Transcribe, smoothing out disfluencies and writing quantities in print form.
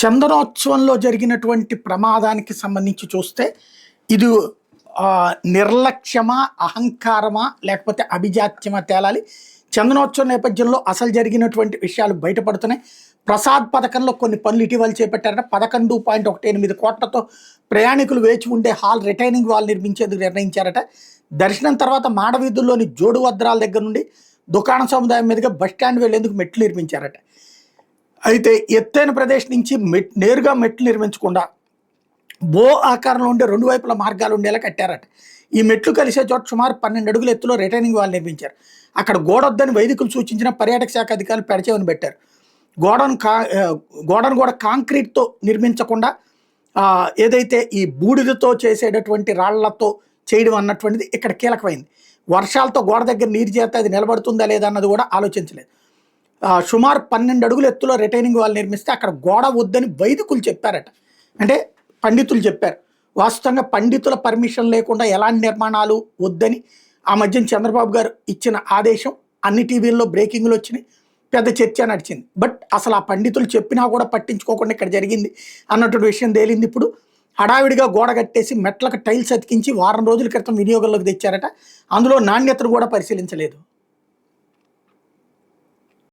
చందనోత్సవంలో జరిగినటువంటి ప్రమాదానికి సంబంధించి చూస్తే ఇది నిర్లక్ష్యమా, అహంకారమా, లేకపోతే అభిజాత్యమా తేలాలి. చందనోత్సవం నేపథ్యంలో అసలు జరిగినటువంటి విషయాలు బయటపడుతున్నాయి. ప్రసాద్ పథకంలో కొన్ని పనులు ఇటీవల చేపట్టారట. 11.18 కోట్లతో ప్రయాణికులు వేచి ఉండే హాల్ రిటైనింగ్ వాల్ నిర్మించేందుకు నిర్ణయించారట. దర్శనం తర్వాత మాడవీధుల్లోని జోడు వద్రాల దగ్గర నుండి దుకాణ సముదాయం మీదుగా బస్టాండ్ వెళ్లేందుకు మెట్లు నిర్మించారట. అయితే ఎత్తైన ప్రదేశం నుంచి నేరుగా మెట్లు నిర్మించకుండా బో ఆకారంలో ఉండే రెండు వైపుల మార్గాలు ఉండేలా కట్టారట. ఈ మెట్లు కలిసే చోట సుమారు 12 అడుగుల ఎత్తులో రిటైనింగ్ వాల్ నిర్మించారు. అక్కడ గోడొద్దని వైదికులు సూచించిన పర్యాటక శాఖ అధికారులు పెడచేవని పెట్టారు. గోడను కూడా కాంక్రీట్తో నిర్మించకుండా ఏదైతే ఈ బూడిదతో చేసేటటువంటి రాళ్లతో చేయడం అన్నటువంటిది ఇక్కడ కీలకమైంది. వర్షాలతో గోడ దగ్గర నీరు చేస్తే అది నిలబడుతుందా లేదా అన్నది కూడా ఆలోచించలేదు. సుమారు 12 అడుగుల ఎత్తులో రిటైనింగ్ వాల్ నిర్మిస్తే అక్కడ గోడ వద్దని వైదికులు చెప్పారట. అంటే పండితులు చెప్పారు. వాస్తవంగా పండితుల పర్మిషన్ లేకుండా ఎలాంటి నిర్మాణాలు వద్దని ఆ మధ్యన చంద్రబాబు గారు ఇచ్చిన ఆదేశం అన్ని టీవీల్లో బ్రేకింగ్లు వచ్చినాయి, పెద్ద చర్చ నడిచింది. బట్ అసలు ఆ పండితులు చెప్పినా కూడా పట్టించుకోకుండా ఇక్కడ జరిగింది అన్నటువంటి విషయం తేలింది. ఇప్పుడు హడావిడిగా గోడ కట్టేసి మెట్లకు టైల్స్ అతికించి వారం రోజుల క్రితం వినియోగంలోకి తెచ్చారట. అందులో నాణ్యతను కూడా పరిశీలించలేదు.